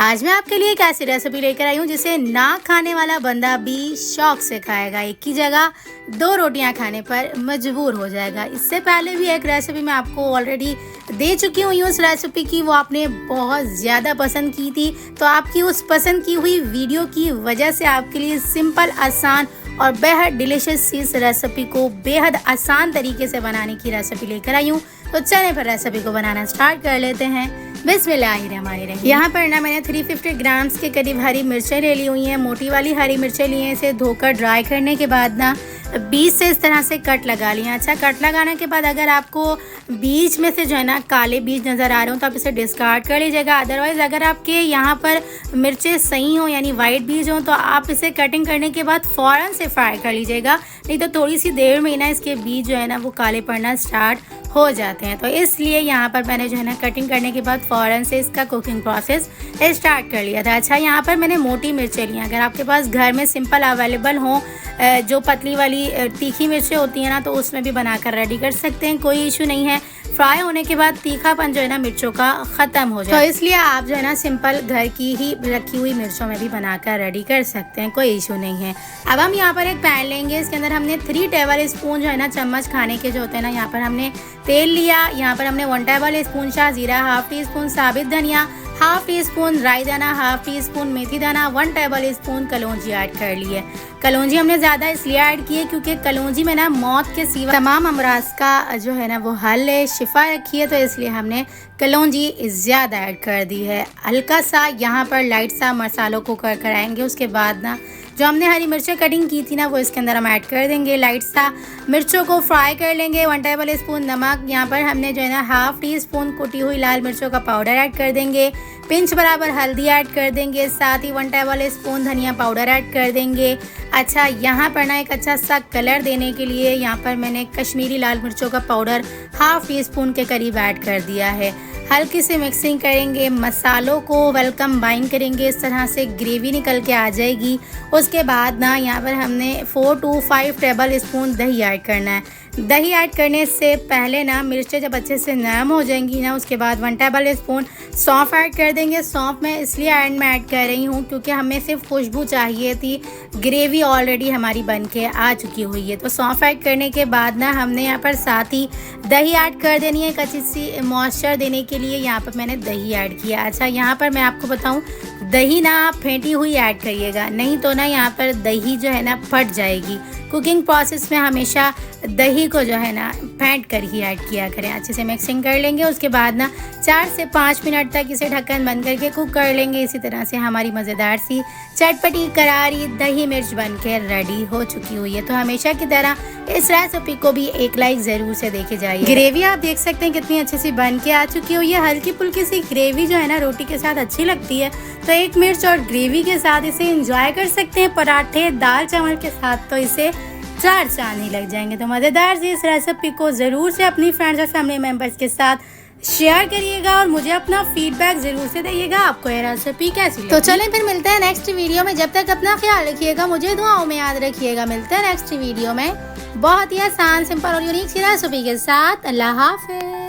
आज मैं आपके लिए एक ऐसी रेसिपी लेकर आई हूँ जिसे ना खाने वाला बंदा भी शौक से खाएगा। एक की जगह 2 रोटियां खाने पर मजबूर हो जाएगा। इससे पहले भी एक रेसिपी मैं आपको ऑलरेडी दे चुकी हूँ उस रेसिपी की, वो आपने बहुत ज़्यादा पसंद की थी। तो आपकी उस पसंद की हुई वीडियो की वजह से आपके लिए सिंपल, आसान और बेहद डिलीशियस इस रेसिपी को बेहद आसान तरीके से बनाने की रेसिपी लेकर आई हूँ। तो चलें फिर रेसिपी को बनाना स्टार्ट कर लेते हैं। बिस्मिल्लाहिर्रहमानिर्रहीम। यहाँ पर ना मैंने 350 ग्राम्स के करीब हरी मिर्चें ले ली हुई हैं। मोटी वाली हरी मिर्चें ली हैं। इसे धोकर ड्राई करने के बाद ना बीच से इस तरह से कट लगा लिया। अच्छा, कट लगाने के बाद अगर आपको बीच में से जो है ना काले बीज नज़र आ रहे हो तो आप इसे डिस्कार्ड कर लीजिएगा। अदरवाइज़ अगर आपके यहाँ पर मिर्चें सही हो यानी वाइट बीज हो तो आप इसे कटिंग करने के बाद फ़ौरन से फ्राई कर लीजिएगा, नहीं तो थोड़ी सी देर में ना इसके बीज जो है ना वो काले पड़ना स्टार्ट हो जाते हैं। तो इसलिए यहाँ पर मैंने जो है ना कटिंग करने के बाद फ़ौरन से इसका कुकिंग प्रोसेस स्टार्ट कर लिया था। अच्छा, यहाँ पर मैंने मोटी मिर्चें ली हैं। अगर आपके पास घर में सिंपल अवेलेबल हो जो पतली वाली तीखी मिर्चें होती हैं ना तो उसमें भी बनाकर रेडी कर सकते हैं, कोई इशू नहीं है। फ्राई होने के बाद तीखापन जो है ना मिर्चों का ख़त्म हो जाए, तो इसलिए आप जो है ना सिंपल घर की ही रखी हुई मिर्चों में भी बनाकर रेडी कर सकते हैं, कोई इशू नहीं है। अब हम यहाँ पर एक पैन लेंगे। इसके अंदर हमने 3 टेबल स्पून जो है ना चम्मच खाने के जो होते हैं ना, यहाँ पर हमने तेल लिया। यहाँ पर हमने 1 टेबल स्पून शाह जीरा, हाफ टी स्पून साबित धनिया, हाफ टी स्पून राई दाना, हाफ टी स्पून मेथी दाना, 1 टेबल स्पून कलौंजी ऐड कर लिए। कलौंजी हमने ज़्यादा इसलिए ऐड की है क्योंकि कलौंजी में ना मौत के सिवा तमाम अमराज का जो है ना वो हल है, शिफा रखी है, तो इसलिए हमने कलौंजी ज़्यादा ऐड कर दी है। हल्का सा यहाँ पर लाइट सा मसालों को कराएंगे। उसके बाद ना जो हमने हरी मिर्चें कटिंग की थी ना वो इसके अंदर हम ऐड कर देंगे। लाइट सा मिर्चों को फ्राई कर लेंगे। 1 टेबल स्पून नमक, यहाँ पर हमने जो है ना हाफ टी स्पून कुटी हुई लाल मिर्चों का पाउडर ऐड कर देंगे। पिंच बराबर हल्दी ऐड कर देंगे। साथ ही 1 टेबल स्पून धनिया पाउडर ऐड कर देंगे। अच्छा, यहाँ पर ना एक अच्छा सा कलर देने के लिए यहाँ पर मैंने कश्मीरी लाल मिर्चों का पाउडर हाफ टी स्पून के करीब ऐड कर दिया है। हल्की सी मिक्सिंग करेंगे, मसालों को वेल कंबाइन करेंगे, इस तरह से ग्रेवी निकल के आ जाएगी। उसके बाद ना यहाँ पर हमने 4 to 5 टेबल स्पून दही ऐड करना है। दही ऐड करने से पहले ना मिर्चें जब अच्छे से नरम हो जाएंगी ना उसके बाद 1 टेबल स्पून सौंफ ऐड कर देंगे। सौंफ मैं इसलिए एंड में ऐड कर रही हूँ क्योंकि हमें सिर्फ खुशबू चाहिए थी, ग्रेवी ऑलरेडी हमारी बन के आ चुकी हुई है। तो सौंफ ऐड करने के बाद ना हमने यहाँ पर साथ ही दही ऐड कर देनी है। एक अच्छी सी मॉइस्चर देने के लिए यहाँ पर मैंने दही ऐड किया। अच्छा, यहाँ पर मैं आपको बताऊँ दही ना आप फेंटी हुई ऐड करिएगा, नहीं तो ना यहाँ पर दही जो है ना फट जाएगी। कुकिंग प्रोसेस में हमेशा दही को जो है ना फेंट कर ही ऐड किया करें। अच्छे से मिक्सिंग कर लेंगे। उसके बाद ना 4 से 5 मिनट तक इसे ढक्कन बंद करके कुक कर लेंगे। इसी तरह से हमारी मज़ेदार सी चटपटी करारी दही मिर्च बन के रेडी हो चुकी हुई है। तो हमेशा की तरह इस रेसिपी को भी एक लाइक ज़रूर से देखे जाइए। ग्रेवी आप देख सकते हैं कितनी अच्छी सी बन के आ चुकी हुई है। हल्की फुल्की सी ग्रेवी जो है ना रोटी के साथ अच्छी लगती है, तो एक मिर्च और ग्रेवी के साथ इसे एंजॉय कर सकते हैं पराठे, दाल चावल के साथ, तो इसे 4 चांद ही लग जाएंगे। तो मज़ेदार सी इस रेसिपी को ज़रूर से अपनी फ्रेंड्स और फैमिली मेम्बर्स के साथ शेयर करिएगा और मुझे अपना फीडबैक ज़रूर से दीजिएगा आपको ये रेसिपी कैसी लगी। तो चलें फिर मिलते हैं नेक्स्ट वीडियो में। जब तक अपना ख्याल रखिएगा, मुझे दुआओं में याद रखिएगा। मिलते हैं नेक्स्ट वीडियो में बहुत ही आसान, सिंपल और यूनिक सी रेसिपी के साथ। अल्लाह हाफ़िज़।